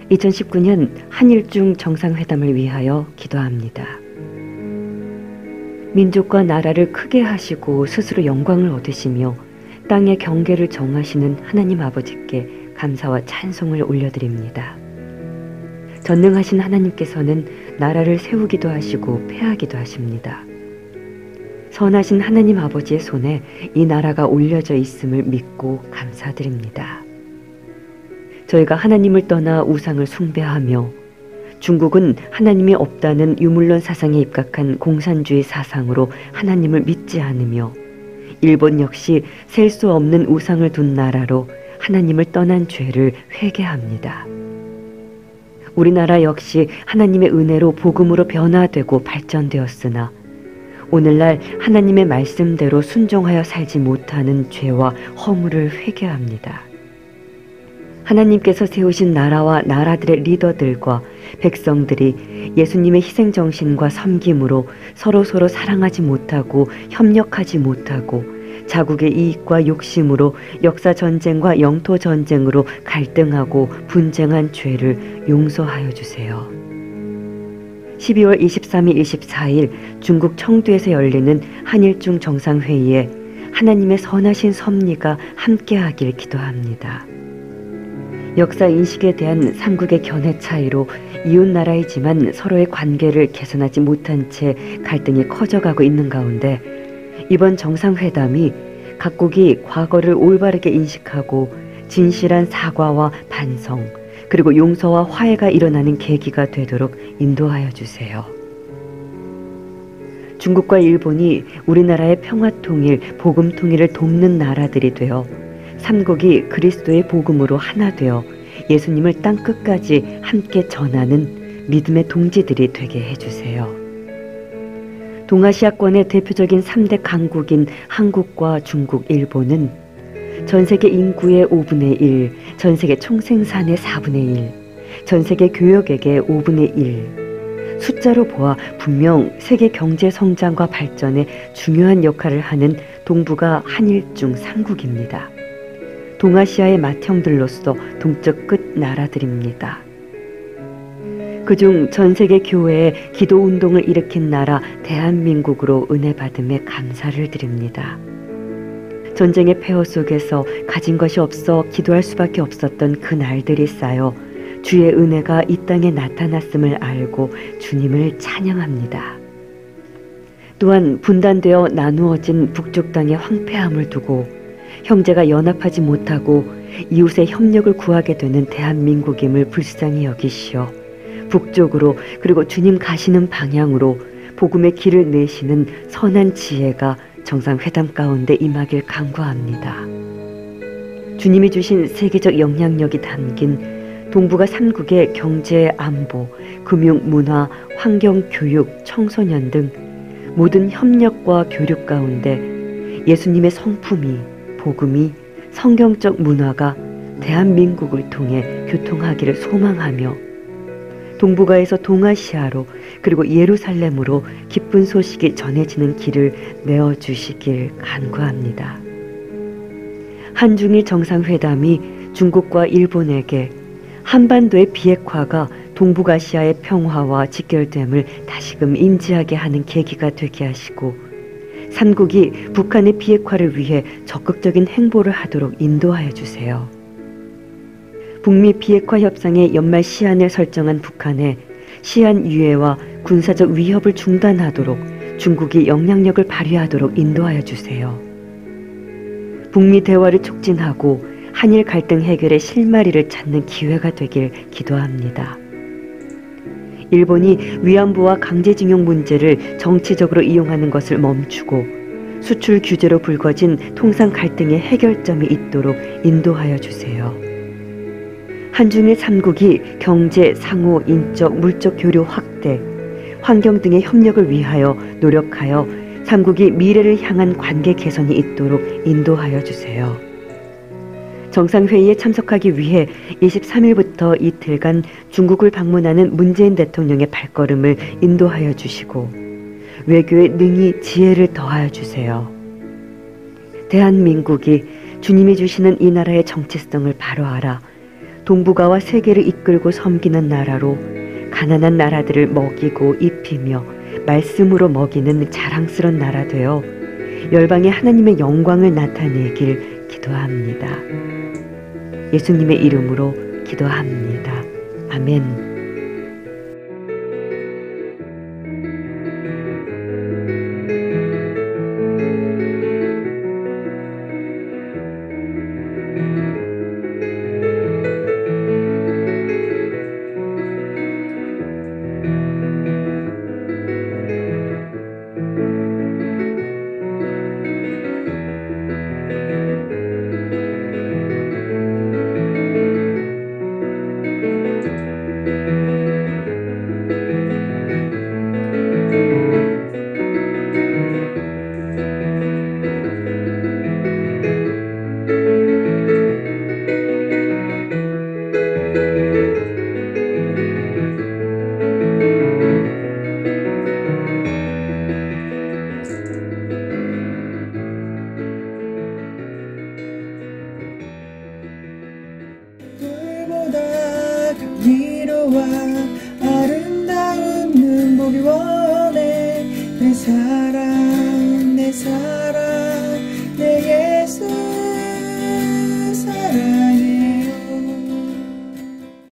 (2019년) 한일중 정상회담을 위하여 기도합니다. 민족과 나라를 크게 하시고 스스로 영광을 얻으시며 땅의 경계를 정하시는 하나님 아버지께 감사와 찬송을 올려드립니다. 전능하신 하나님께서는 나라를 세우기도 하시고 폐하기도 하십니다. 선하신 하나님 아버지의 손에 이 나라가 올려져 있음을 믿고 감사드립니다. 저희가 하나님을 떠나 우상을 숭배하며 중국은 하나님이 없다는 유물론 사상에 입각한 공산주의 사상으로 하나님을 믿지 않으며 일본 역시 셀 수 없는 우상을 둔 나라로 하나님을 떠난 죄를 회개합니다. 우리나라 역시 하나님의 은혜로 복음으로 변화되고 발전되었으나 오늘날 하나님의 말씀대로 순종하여 살지 못하는 죄와 허물을 회개합니다. 하나님께서 세우신 나라와 나라들의 리더들과 백성들이 예수님의 희생정신과 섬김으로 서로서로 사랑하지 못하고 협력하지 못하고 자국의 이익과 욕심으로 역사전쟁과 영토전쟁으로 갈등하고 분쟁한 죄를 용서하여 주세요. 12월 23일, 24일 중국 청두에서 열리는 한일중 정상회의에 하나님의 선하신 섭리가 함께하길 기도합니다. 역사 인식에 대한 삼국의 견해 차이로 이웃 나라이지만 서로의 관계를 개선하지 못한 채 갈등이 커져가고 있는 가운데 이번 정상회담이 각국이 과거를 올바르게 인식하고 진실한 사과와 반성 그리고 용서와 화해가 일어나는 계기가 되도록 인도하여 주세요. 중국과 일본이 우리나라의 평화통일, 복음통일을 돕는 나라들이 되어 삼국이 그리스도의 복음으로 하나 되어 예수님을 땅 끝까지 함께 전하는 믿음의 동지들이 되게 해주세요. 동아시아권의 대표적인 3대 강국인 한국과 중국, 일본은 전세계 인구의 5분의 1, 전세계 총생산의 4분의 1, 전세계 교역액의 5분의 1, 숫자로 보아 분명 세계 경제 성장과 발전에 중요한 역할을 하는 동북아 한일중 3국입니다. 동아시아의 맏형들로서 동쪽 끝 나라들입니다. 그중 전세계 교회에 기도운동을 일으킨 나라 대한민국으로 은혜 받음에 감사를 드립니다. 전쟁의 폐허 속에서 가진 것이 없어 기도할 수밖에 없었던 그 날들이 쌓여 주의 은혜가 이 땅에 나타났음을 알고 주님을 찬양합니다. 또한 분단되어 나누어진 북쪽 땅의 황폐함을 두고 형제가 연합하지 못하고 이웃의 협력을 구하게 되는 대한민국임을 불쌍히 여기시어 북쪽으로 그리고 주님 가시는 방향으로 복음의 길을 내시는 선한 지혜가 정상회담 가운데 임하길 간구합니다. 주님이 주신 세계적 영향력이 담긴 동북아 3국의 경제, 안보, 금융, 문화, 환경, 교육, 청소년 등 모든 협력과 교류 가운데 예수님의 성품이 복음이 성경적 문화가 대한민국을 통해 교통하기를 소망하며 동북아에서 동아시아로 그리고 예루살렘으로 기쁜 소식이 전해지는 길을 내어주시길 간구합니다. 한중일 정상회담이 중국과 일본에게 한반도의 비핵화가 동북아시아의 평화와 직결됨을 다시금 인지하게 하는 계기가 되게 하시고 삼국이 북한의 비핵화를 위해 적극적인 행보를 하도록 인도하여 주세요. 북미 비핵화 협상의 연말 시한을 설정한 북한에 시한 유예와 군사적 위협을 중단하도록 중국이 영향력을 발휘하도록 인도하여 주세요. 북미 대화를 촉진하고 한일 갈등 해결의 실마리를 찾는 기회가 되길 기도합니다. 일본이 위안부와 강제징용 문제를 정치적으로 이용하는 것을 멈추고 수출 규제로 불거진 통상 갈등의 해결점이 있도록 인도하여 주세요. 한중일 3국이 경제, 상호, 인적, 물적 교류 확대, 환경 등의 협력을 위하여 노력하여 3국이 미래를 향한 관계 개선이 있도록 인도하여 주세요. 정상회의에 참석하기 위해 23일부터 이틀간 중국을 방문하는 문재인 대통령의 발걸음을 인도하여 주시고 외교에 능히 지혜를 더하여 주세요. 대한민국이 주님이 주시는 이 나라의 정체성을 바로 알아 동북아와 세계를 이끌고 섬기는 나라로 가난한 나라들을 먹이고 입히며 말씀으로 먹이는 자랑스러운 나라 되어 열방에 하나님의 영광을 나타내길 기도합니다. 예수님의 이름으로 기도합니다. 아멘. 위로와 아름다운 눈보기 원해 내 사랑